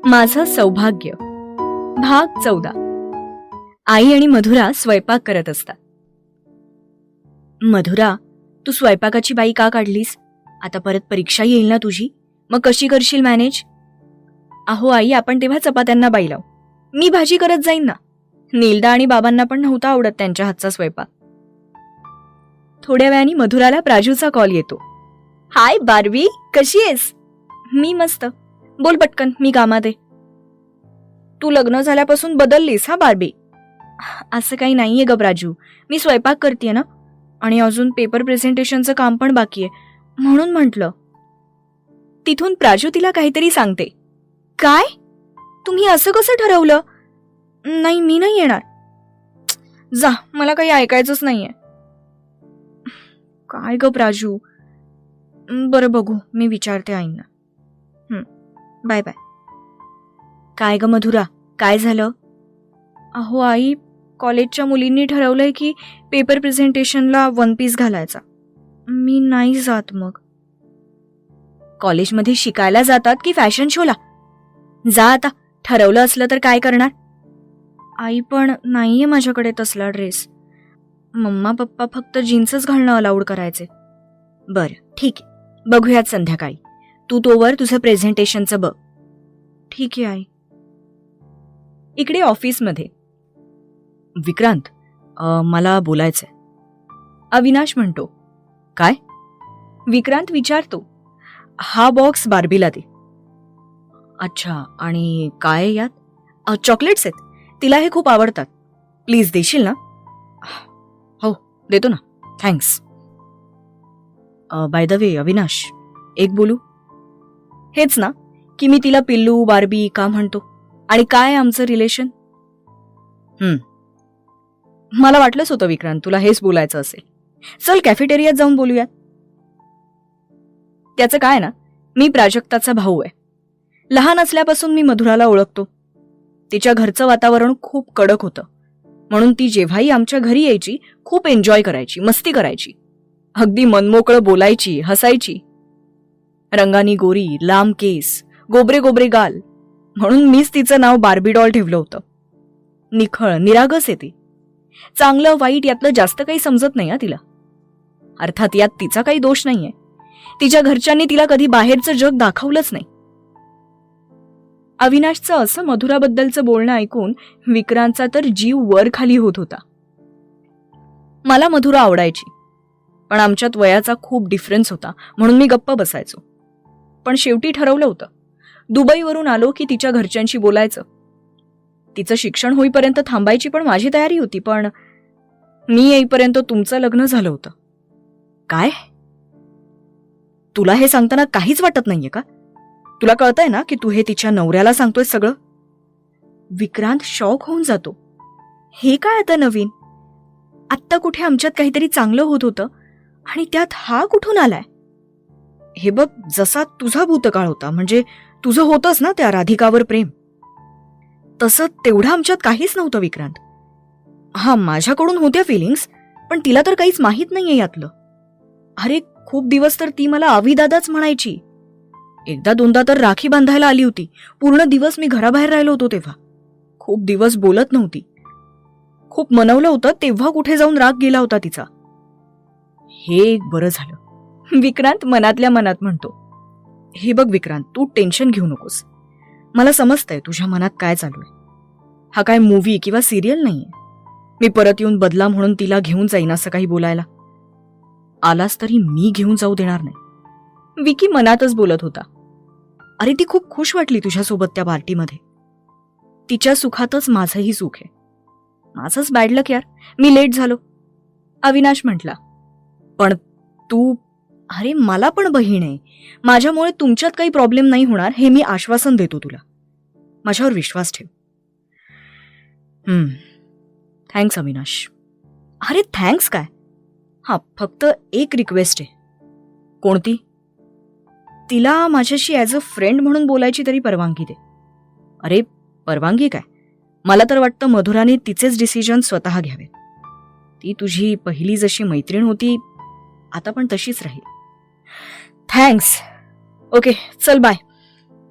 माझं सौभाग्य भाग 14. आई आणि मधुरा स्वयंपाक करत असतात. मधुरा, तू स्वयंपाकाची बाई का काढलीस? आता परत परीक्षा येईल ना तुझी, मग कशी करशील मॅनेज? अहो आई, आपण तेव्हा चपात्यांना बाई लावू, मी भाजी करत जाईन ना. नीलदा आणि बाबांना पण नव्हता आवडत त्यांच्या हातचा स्वयंपाक. थोड्या वेळाने मधुराला प्राजूचा कॉल येतो. हाय बार्बी, कशी आहेस? मी मस्त. बोल पटकन, मी कामात आहे. तू लग्न झाल्यापासून बदललीस हा बार्बी. असं काही नाहीये ग प्राजू, मी स्वयंपाक करतेय ना, आणि अजून पेपर प्रेझेंटेशनचं काम पण बाकी आहे, म्हणून म्हटलं. तिथून प्राजू तिला काहीतरी सांगते. काय? तुम्ही असं कसं ठरवलं? नाही, मी नाही येणार. जा, मला काही ऐकायचंच नाहीये. काय ग प्राजू? बरं बघू, मी विचारते आईंना. Bye bye. काय ग मधुरा, काय झालं? अहो आई, कॉलेजच्या मुलींनी ठरवलंय की पेपर प्रेझेंटेशनला वन पीस घालायचा. मी नाही जात. मग कॉलेजमध्ये शिकायला जातात की फॅशन शोला? जा आता, ठरवलं असलं तर काय करणार? आई, पण नाहीये माझ्याकडे तसला ड्रेस. मम्मा पप्पा फक्त जीन्सच घालणं अलाउड करायचे. बरं ठीक आहे, बघूयात संध्याकाळी. तू तोवर तुझं प्रेझेंटेशनचं बघ. ठीक आहे आई. इकडे ऑफिसमध्ये. विक्रांत, मला बोलायचंय. अविनाश म्हणतो. काय? विक्रांत विचारतो. हा बॉक्स बार्बीला दे. अच्छा, आणि काय यात? चॉकलेट्स आहेत, तिला हे खूप आवडतात. प्लीज देशील ना? हो, देतो ना, thanks. By the way Avinash, एक बोलू? हेच ना, की मी तिला पिल्लू बार्बी का म्हणतो, आणि काय आमचं रिलेशन? मला वाटलंच होतं विक्रांत, तुला हेच बोलायचं असेल. चल कॅफेटेरियात जाऊन बोलूयात. त्याचं काय ना, मी प्राजक्ताचा भाऊ आहे. लहान असल्यापासून मी मधुराला ओळखतो. तिच्या घरचं वातावरण खूप कडक होतं, म्हणून ती जेव्हाही आमच्या घरी यायची खूप एन्जॉय करायची, मस्ती करायची, अगदी मनमोकळं बोलायची, हसायची. रंगानी गोरी, लांब केस, गोबरे गोबरे गाल, म्हणून मीच तिचं नाव बार्बी डॉल ठेवलं होतं. निखळ, निरागस आहे ती. चांगलं वाईट यातलं जास्त काही समजत नाही तिला. अर्थात यात तिचा काही दोष नाहीये. तिच्या घरच्यांनी तिला कधी बाहेरचं जग दाखवलंच नाही. अविनाशचं असं मधुराबद्दलचं बोलणं ऐकून विक्रांतचा तर जीव वर खाली होत होता. मला मधुरा आवडायची, पण आमच्यात वयाचा खूप डिफरन्स होता, म्हणून मी गप्प बसायचो. पण शेवटी ठरवलं होतं, दुबईवरून आलो की तिच्या घरच्यांशी बोलायचं. तिचं शिक्षण होईपर्यंत थांबायची पण माझी तयारी होती, पण मी येईपर्यंत तुमचं लग्न झालं होतं. काय? तुला हे सांगताना काहीच वाटत नाहीये का? तुला कळतंय ना की तू हे तिच्या नवऱ्याला सांगतोय सगळं? विक्रांत शॉक होऊन जातो. हे काय आता नवीन? आत्ता कुठे आमच्यात काहीतरी चांगलं होत होतं, आणि त्यात हा कुठून आलाय? हे बघ, जसा तुझा भूतकाळ होता, म्हणजे तुझं होतंच ना त्या राधिकावर प्रेम, तसं तेवढं आमच्यात काहीच नव्हतं विक्रांत. हा, माझ्याकडून होत्या फिलिंग्स, पण तिला तर काहीच माहीत नाहीये यातलं. अरे, खूप दिवस तर ती मला आवीदादाच म्हणायची. एकदा दोनदा तर राखी बांधायला आली होती. पूर्ण दिवस मी घराबाहेर राहिलो होतो तेव्हा. खूप दिवस बोलत नव्हती. खूप मनवलं होतं, तेव्हा कुठे जाऊन राग गेला होता तिचा. हे एक बरं झालं, विक्रांत मनातल्या मनात म्हणतो. हे बघ विक्रांत, तू टेन्शन घेऊ नकोस. मला समजतंय तुझ्या मनात काय चालू आहे. हा काय मूव्ही किंवा सिरियल नाहीये. मी परत येऊन बदला म्हणून तिला घेऊन जाईन असं काही बोलायला. आलास तरी मी घेऊन जाऊ देणार नाही. विकी मनातच बोलत होता. अरे, ती खूप खुश वाटली तुझ्यासोबत त्या पार्टीमध्ये. तिच्या सुखातच माझंही सुख आहे. माझंच बॅड लक यार, मी लेट झालो. अविनाश म्हटला. पण तू, अरे मला पण बहीण आहे. माझ्यामुळे तुमच्यात काही प्रॉब्लेम नाही होणार हे मी आश्वासन देतो तुला. माझ्यावर विश्वास ठेव. थँक्स अविनाश. अरे थँक्स काय? हा, फक्त एक रिक्वेस्ट आहे. कोणती? तिला माझ्याशी ॲज अ फ्रेंड म्हणून बोलायची तरी परवानगी दे. अरे परवानगी काय? मला तर वाटतं मधुराने तिचेच डिसिजन स्वतः घ्यावे. ती तुझी पहिली जशी मैत्रीण होती, आता पण तशीच राहील. थँक्स. ओके, चल बाय.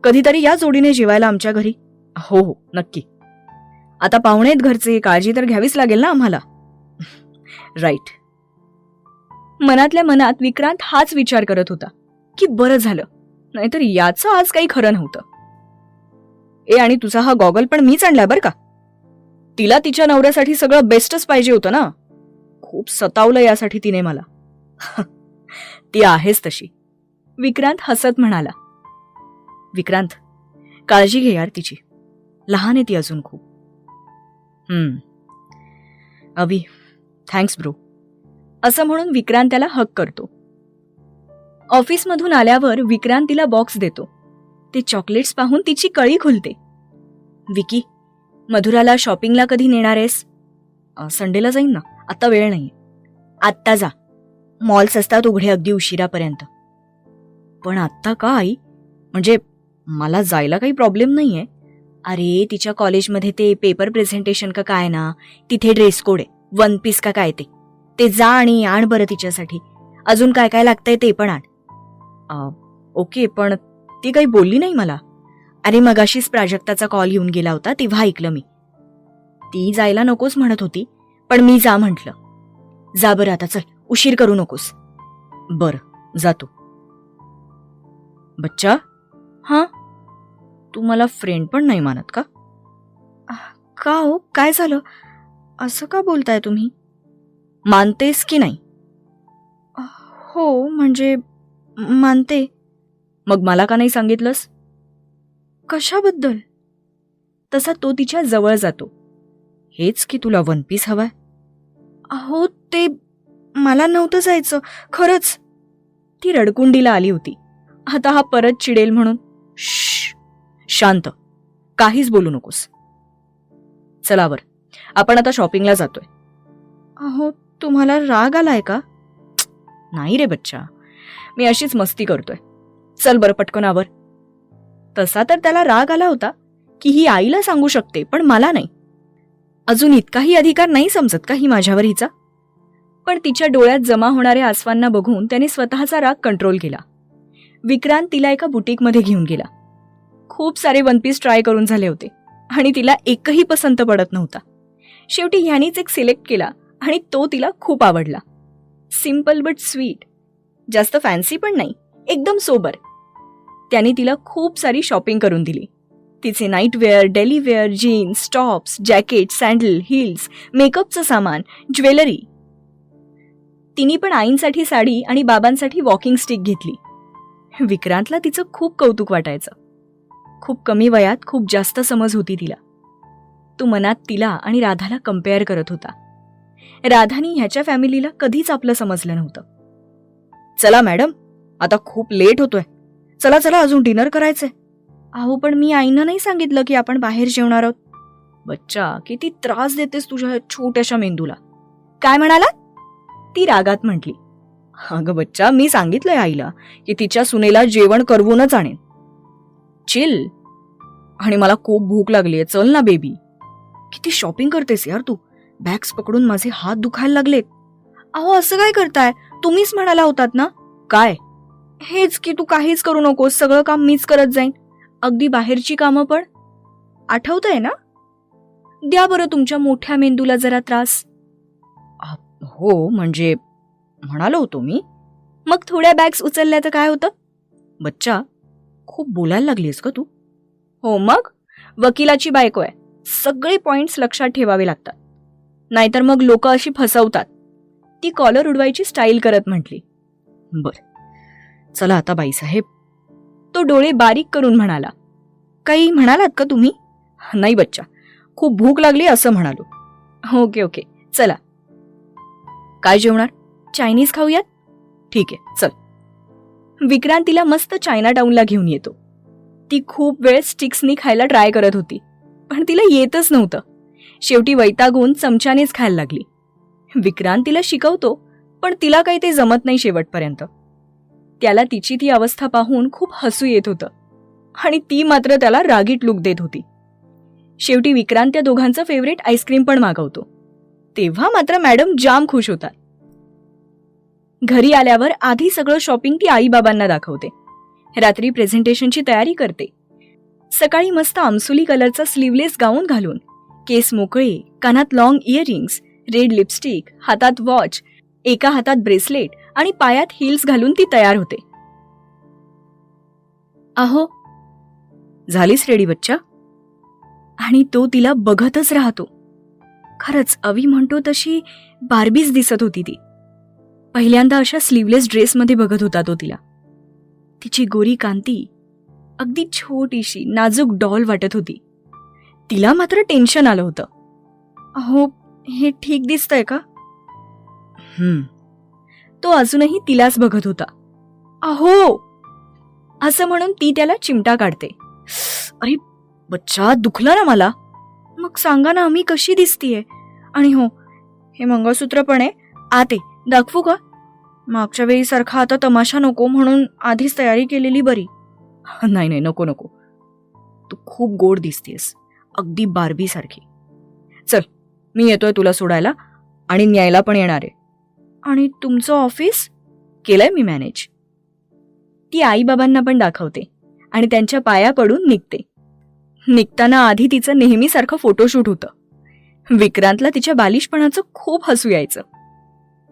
कधीतरी या जोडीने जेवायला आमच्या घरी. हो हो नक्की. आता पाहुणे आहेत घरचे, काळजी तर घ्यावीच लागेल ना आम्हाला. राईट. मनातल्या मनात विक्रांत हाच विचार करत होता की बरं झालं, नाहीतर याचं आज काही खरं नव्हतं. आणि तुझा हा गॉगल पण मीच आणलाय बरं का. तिला तिच्या नवऱ्यासाठी सगळं बेस्टच पाहिजे होतं ना. खूप सतावलं यासाठी तिने मला. ती आहेच तशी, विक्रांत हसत म्हणाला. विक्रांत, काळजी घे यार तिची, लहान आहे ती अजून खूप. अवी, थँक्स ब्रो, असं म्हणून विक्रांत त्याला हक करतो. ऑफिसमधून आल्यावर विक्रांत तिला बॉक्स देतो. ते चॉकलेट्स पाहून तिची कळी खुलते. विकी, मधुराला शॉपिंगला कधी नेणार आहेस? संडेला जाईन ना, आता वेळ नाहीये. आत्ता जा, मॉल्स असतात उघडे अगदी उशिरापर्यंत. पण आत्ता का आई? म्हणजे मला जायला काही प्रॉब्लेम नाहीये. अरे तिच्या कॉलेजमध्ये ते पेपर प्रेझेंटेशन का काय ना, तिथे ड्रेस कोड आहे, वन पीस का काय ते जा आणि आण बरं तिच्यासाठी. अजून काय काय लागतंय ते पण आण. ओके, पण ती काही बोलली नाही मला. अरे मगाशीच प्राजक्ताचा कॉल येऊन गेला होता तेव्हा ऐकलं मी. ती जायला नकोस म्हणत होती, पण मी जा म्हटलं. जा बरं आता, चल, उशीर करू नकोस. बरं, जातो. बच्चा, हां, तू मला फ्रेंड पण नाही मानत का? का हो, काय झालं? असं का बोलताय तुम्ही? मानतेस की नाही? हो, म्हणजे मानते. मग मला का नाही सांगितलंस? कशाबद्दल? तसा तो तिच्या जवळ जातो. हेच की तुला वन पीस हवाय? अहो, ते मला नव्हतं जायचं, खरंच. ती रडकुंडीला आली होती. आता हा परत चिडेल म्हणून. शांत, काहीच बोलू नकोस. चला वर, आपण आता शॉपिंगला जातोय. अहो, तुम्हाला राग आलाय का? नाही रे बच्चा, मी अशीच मस्ती करतोय. चल बरं पटकन आवर. तसा तर त्याला राग आला होता की ही आईला सांगू शकते पण मला नाही. अजून इतकाही अधिकार नाही समजत का ही माझ्यावर हिचा? पण तिच्या डोळ्यात जमा होणाऱ्या आसवांना बघून त्याने स्वतःचा राग कंट्रोल केला. विक्रांत तिला एका बुटीकमध्ये घेऊन गेला. खूप सारे वन पीस ट्राय करून झाले होते आणि तिला एकही पसंत पडत नव्हता. शेवटी ह्यानीच एक सिलेक्ट केला आणि तो तिला खूप आवडला. सिम्पल बट स्वीट, जास्त फॅन्सी पण नाही, एकदम सोबर. त्याने तिला खूप सारी शॉपिंग करून दिली. तिचे nightwear, dailywear, jeans, tops, jacket, sandal, heels, मेकअपचं सामान, ज्वेलरी. तिने पण आईंसाठी साडी आणि बाबांसाठी वॉकिंग स्टिक घेतली. विक्रांतला तिचं खूप कौतुक वाटायचं. खूप कमी वयात खूप जास्त समज होती तिला. तो मनात तिला आणि राधाला कम्पेअर करत होता. राधानी ह्याच्या फॅमिलीला कधीच आपलं समजलं नव्हतं. चला मॅडम, आता खूप लेट होतोय. चला चला, अजून डिनर करायचंय. अहो, पण मी आईनं नाही सांगितलं की आपण बाहेर जेवणार आहोत. बच्चा, किती त्रास देतेस तुझ्या छोट्याशा मेंदूला. काय म्हणाला? ती रागात म्हटली. अगं बच्चा, मी सांगितलंय आईला की तिच्या सुनेला जेवण करवूनच आणेन. चिल. आणि मला खूप भूक लागलीये, चल ना बेबी. किती शॉपिंग करतेस यार तू. बॅग्स पकडून माझे हात दुखायला लागलेत. अहो, असं काय करताय? तुम्हीच म्हणाला होतात ना. काय? हेच की तू काहीच करू नकोस, सगळं काम मीच करत जाईन, अगदी बाहेरची कामं पण. आठवतंय ना? द्या बरं तुमच्या मोठ्या मेंदूला जरा त्रास. हो, म्हणजे म्हणालो होतो मी. मग थोड्या बॅग्स उचलल्या तर काय होतं? बच्चा, खूप बोलायला लागलीस का तू? हो मग, वकिलाची बायको आहे, सगळे पॉइंट्स लक्षात ठेवावे लागतात, नाहीतर मग लोक अशी फसवतात. ती कॉलर उडवायची स्टाईल करत म्हटली. बर, चला आता बाईसाहेब. तो डोळे बारीक करून म्हणाला. काही म्हणालात का तुम्ही? नाही बच्चा, खूप भूक लागली असं म्हणालो. ओके ओके, चला. काय जेवणार? चायनीज खाऊयात? ठीक आहे, चल. विक्रांत तिला मस्त चायना टाउनला घेऊन येतो. ती खूप वेळ स्टिक्सनी खायला ट्राय करत होती, पण तिला येतच नव्हतं. शेवटी वैतागून चमच्यानेच खायला लागली. विक्रांत तिला शिकवतो, पण तिला काही ते जमत नाही शेवटपर्यंत. त्याला तिची ती अवस्था पाहून खूप हसू येत होतं आणि ती मात्र त्याला रागीट लुक देत होती. शेवटी विक्रांत त्या दोघांचं फेवरेट आईस्क्रीम पण मागवतो. तेव्हा मात्र मॅडम जाम खुश होतात. घरी आल्यावर आधी सगळं शॉपिंग ती आईबाबांना दाखवते. रात्री प्रेझेंटेशनची तयारी करते. सकाळी मस्त आमसुली कलरचा स्लीवलेस गाऊन घालून, केस मोकळे, कानात लॉंग इयरिंग्स, रेड लिपस्टिक, हातात वॉच, एका हातात ब्रेसलेट आणि पायात हिल्स घालून ती तयार होते. अहो, झालीस रेडी बच्चा? आणि तो तिला बघतच राहतो. खरंच अवी म्हणतो तशी बार्बीच दिसत होती ती. पहिल्यांदा अशा स्लीवलेस ड्रेसमध्ये बघत होता तो तिला. तिची गोरी कांती अगदी छोटीशी नाजूक डॉल वाटत होती. तिला मात्र टेन्शन आलं होतं. अहो, हे ठीक दिसतंय का? तो अजूनही तिलाच बघत होता. अहो, असं म्हणून ती त्याला चिमटा काढते. अरे बच्चा, दुखलं ना मला. मग सांगा ना, मी कशी दिसतीये? आणि हो, हे मंगळसूत्र पण आहे, आते दाखवू का? मागच्या वेळी सारखा आता तमाशा नको म्हणून आधीच तयारी केलेली बरी. नाही नाही, नको नको. तू खूप गोड दिसतेस, अगदी बार्बी सारखी. चल, मी येतोय तुला सोडायला आणि न्यायला पण येणार आहे. आणि तुमचं ऑफिस? केलंय मी मॅनेज. ती आईबाबांना पण दाखवते आणि त्यांच्या पाया पडून निघते. निघताना आधी तिचं नेहमीसारखं फोटोशूट होतं. विक्रांतला तिच्या बालिशपणाचं खूप हसू यायचं.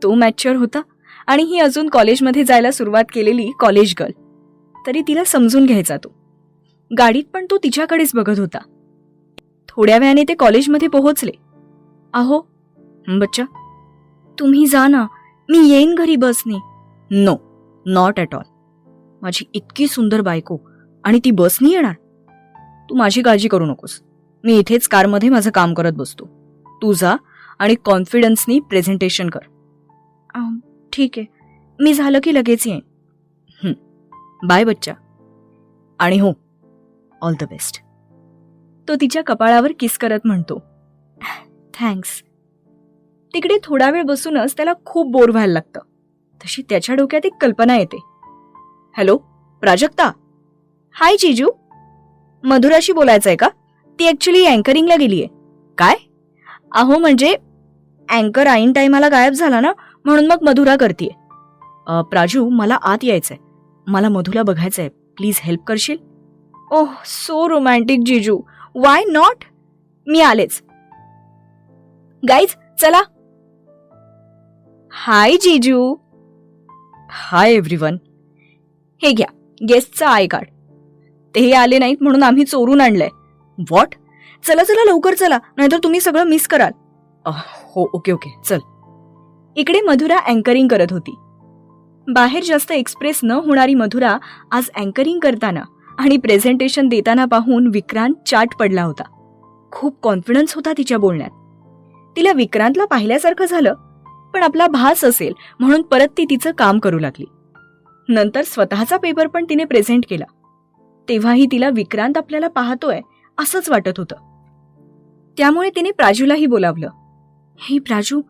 तो मॅच्युअर होता आणि ही अजून कॉलेजमध्ये जायला सुरुवात केलेली कॉलेज गर्ल. तरी तिला समजून घ्यायचा तो. गाडीत पण तो तिच्याकडेच बघत होता. थोड्या वेळाने ते कॉलेजमध्ये पोहोचले. अहो बच्चा, तुम्ही जा ना, मी येईन घरी बसने. No, not at all. माझी इतकी सुंदर बायको आणि ती बसनी येणार? तू माझी काळजी करू नकोस. मी इथेच कारमध्ये माझं काम करत बसतो. तू जा आणि कॉन्फिडन्सनी प्रेझेंटेशन कर. ठीक आहे, मी झालं की लगेच येईन. बाय बच्चा. आणि हो, ऑल द बेस्ट. तो तिच्या कपाळावर किस करत म्हणतो. थँक्स. तिकडे थोडा वेळ बसूनच त्याला खूप बोर व्हायला लागतं. तशी त्याच्या डोक्यात एक कल्पना येते. हॅलो प्राजक्ता. हाय जीजू. मधुराशी बोलायचंय का? ती ऍक्च्युली अँकरिंगला गेलीये. काय? अहो म्हणजे अँकर ऐन टाइमाला गायब झाला ना, म्हणून मग मधुरा करतीये. प्राजू, मला आत यायचंय. मला मधुला बघायचंय. प्लीज हेल्प करशील? ओह, सो रोमॅन्टिक जीजू. Why not? मी आलेच. गाईज चला. हाय जीजू. Hi everyone. हे घ्या गेस्टचं आय कार्ड. तेही आले नाहीत म्हणून आम्ही चोरून आणलंय. व्हॉट? चला चला लवकर चला, नाहीतर तुम्ही सगळं मिस कराल. हो, ओके ओके, चल. इकडे मधुरा अँकरिंग करत होती. बाहेर जास्त एक्सप्रेस न होणारी मधुरा आज अँकरिंग करताना आणि प्रेझेंटेशन देताना पाहून विक्रांत चाट पडला होता. खूप कॉन्फिडन्स होता तिच्या बोलण्यात. तिला विक्रांतला पाहिल्यासारखं झालं, पण आपला भास असेल म्हणून परत ती तिचं काम करू लागली. नंतर स्वतःचा पेपर पण तिने प्रेझेंट केला. तेव्हाही तिला विक्रांत आपल्याला पाहतोय असंच वाटत होतं. त्यामुळे तिने प्राजूलाही बोलावलं. हे प्राजू,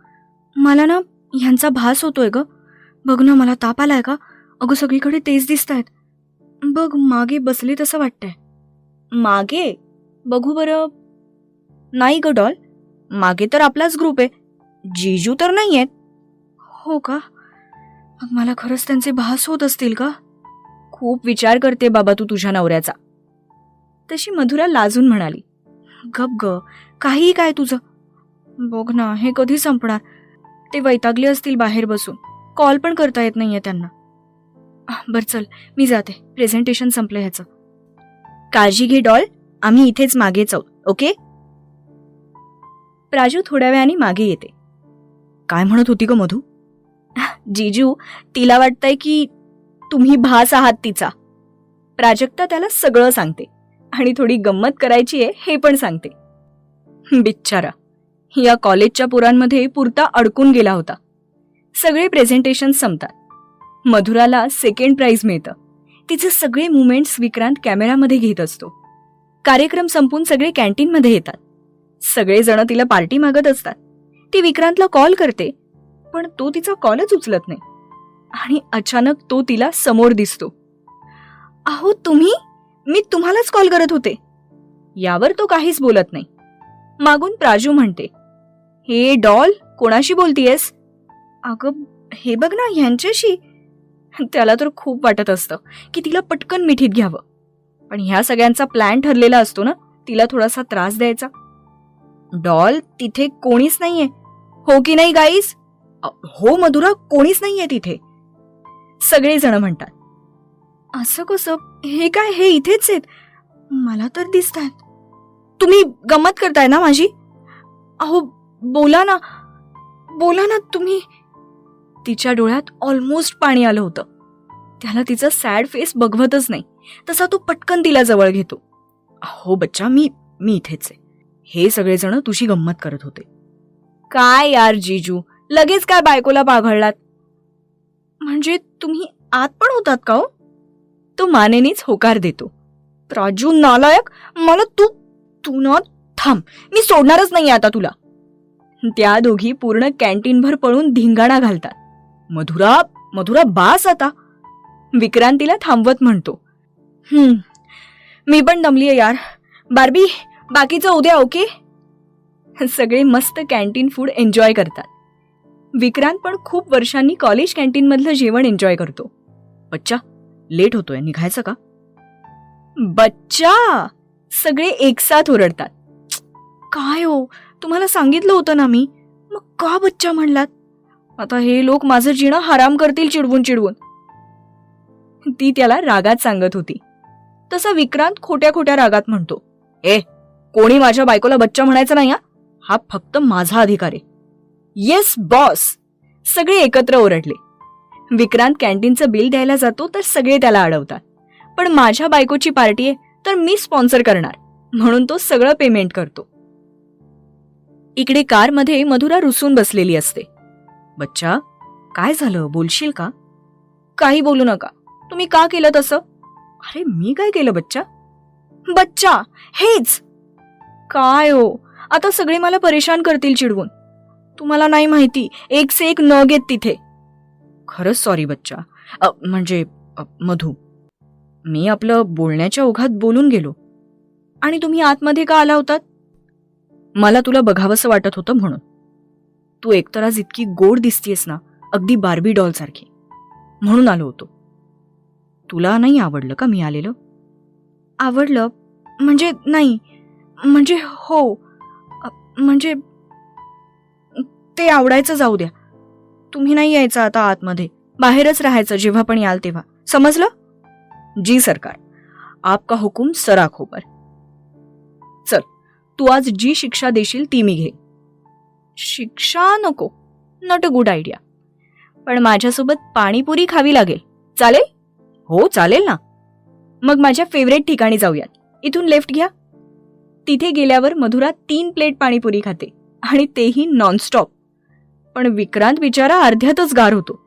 मला ना ह्यांचा भास होतोय ग. बघ ना, मला ताप आलाय का? अगं सगळीकडे तेच दिसतायत. बघ मागे बसले तसं वाटतंय. मागे बघू बरं. नाही ग डॉल, मागे तर आपलाच ग्रुप आहे. जीजू तर नाहीयेत. हो का? मग मला खरंच त्यांचे भास होत असतील का? खूप विचार करते बाबा तू तुझ्या नवऱ्याचा. तशी मधुरा लाजून म्हणाली. गप ग, काहीही काय तुझं. बघ ना, हे कधी संपणार? ते वैतागले असतील बाहेर बसून. कॉल पण करता येत नाहीये त्यांना. बर चल, मी जाते. प्रेझेंटेशन संपलं ह्याचं. काळजी घे डॉल, आम्ही इथेच मागेच आहोत. ओके? प्राजू थोड्या वेळाने मागे येते. काय म्हणत होती ग मधू? जीजू, तिला वाटतंय की तुम्ही भास आहात तिचा. प्राजक्ता त्याला सगळं सांगते आणि थोडी गंमत करायची आहे हे पण सांगते. बिच्चारा, या कॉलेजच्या पोरांमध्ये पुरता अडकून गेला होता. सगळे प्रेझेंटेशन संपतात. मधुराला सेकंड प्राइज मिळतं. तिचे सगळे मुवमेंट्स विक्रांत कॅमेरामध्ये घेत असतो. कार्यक्रम संपून सगळे कॅन्टीनमध्ये येतात. सगळेजण तिला पार्टी मागत असतात. ती विक्रांतला कॉल करते, पण तो तिचा कॉलच उचलत नाही. आणि अचानक तो तिला समोर दिसतो. अहो तुम्ही? मी तुम्हालाच कॉल करत होते. यावर तो काहीच बोलत नाही. मागून प्राजू म्हणते, हे डॉल, कोणाशी बोलतीयस? अगं हे बघ ना, ह्यांच्याशी. त्याला तर खूप वाटत असतं की तिला पटकन मिठीत घ्यावं. पण ह्या सगळ्यांचा प्लॅन ठरलेला असतो ना, तिला थोडासा त्रास द्यायचा. डॉल, तिथे कोणीच नाहीये. हो की नाही गाईज? हो मधुरा, कोणीच नाहीये तिथे, सगळेजण म्हणतात. असं कसं? हे काय, हे इथेच आहेत, मला तर दिसतात. तुम्ही गंमत करताय ना माझी? अहो बोला ना, बोला ना तुम्ही. तिच्या डोळ्यात ऑलमोस्ट पाणी आलं होतं. त्याला तिचा सॅड फेस बघवतच नाही, तसा तो पटकन तिला जवळ घेतो. हो बच्चा, मी इथेच आहे. हे सगळेजण तुझी गंमत करत होते. काय यार जीजू, लगेच काय बायकोला पाघळलात? म्हणजे तुम्ही आत पण होतात का हो? तो मानेनीच होकार देतो. राजू नालायक, मला तू ना थांब, मी सोडणारच नाही आता तुला. त्या दोघी पूर्ण कॅन्टीनभर पळून धिंगाणा घालतात. मधुरा बास आता, विक्रांतीला थांबवत म्हणतो. मी पण दमलीये यार. बार्बी, बाकीचं उद्या ओके? सगळे मस्त कॅन्टीन फूड एन्जॉय करतात. विक्रांत पण खूप वर्षांनी कॉलेज कॅन्टीन मधलं जेवण एन्जॉय करतो. बच्चा, लेट होतोय, निघायचं का? बच्चा, सगळे एकसाथ ओरडतात. काय हो, तुम्हाला सांगितलं होतं ना मी, मग का बच्चा म्हणलात? आता हे लोक माझं जिणं हराम करतील चिडवून चिडवून. ती त्याला रागात सांगत होती. तसा विक्रांत खोट्या खोट्या रागात म्हणतो, कोणी माझ्या बायकोला बच्चा म्हणायचं नाही, हा फक्त माझा अधिकार आहे. येस बॉस, सगळे एकत्र ओरडले. विक्रांत कॅन्टीनचं बिल द्यायला जातो तर सगळे त्याला अडवतात. पण माझ्या बायकोची पार्टी आहे तर मी स्पॉन्सर करणार, म्हणून तो सगळं पेमेंट करतो. इकडे कारमध्ये मधुरा रुसून बसलेली असते. बच्चा, काय झालं, बोलशील का? काही बोलू नका. तुम्ही का केलं तसं? अरे मी काय केलं बच्चा? बच्चा, हेच काय हो, आता सगळे मला परेशान करतील चिडवून. तुम्हाला नाही माहिती, एक से एक नग आहेत तिथे. खरंच सॉरी बच्चा. मधू, मी आपलं बोलण्याच्या ओघात बोलून गेलो. आणि तुम्ही आतमध्ये का आला होतात? मला तुला बघावंसं वाटत होतं म्हणून. तू एकतर आज इतकी गोड दिसतीयस ना, अगदी बार्बी डॉल सारखी, म्हणून आलो होतो. तुला नाही आवडलं का मी आलेलं? आवडलं म्हणजे नाही, म्हणजे हो, म्हणजे ते आवडायचं जाऊ द्या. तुम्ही नाही यायचं आता आतमध्ये, बाहेरच राहायचं जेव्हा पण याल तेव्हा, समजलं? जी सरकार, आपका हुकुम सराखोबर. चल, तू आज जी शिक्षा देशील ती मी घेईन. शिक्षा नको, नॉट अ गुड आयडिया. पण माझ्यासोबत पाणीपुरी खावी लागेल, चालेल? हो चालेल ना. मग माझ्या फेवरेट ठिकाणी जाऊयात. इथून लेफ्ट घ्या. तिथे गेल्यावर मधुरा 3 प्लेट पाणीपुरी खाते, आणि तेही नॉनस्टॉप. पण विक्रांत बिचारा अर्ध्यातच गार होतो.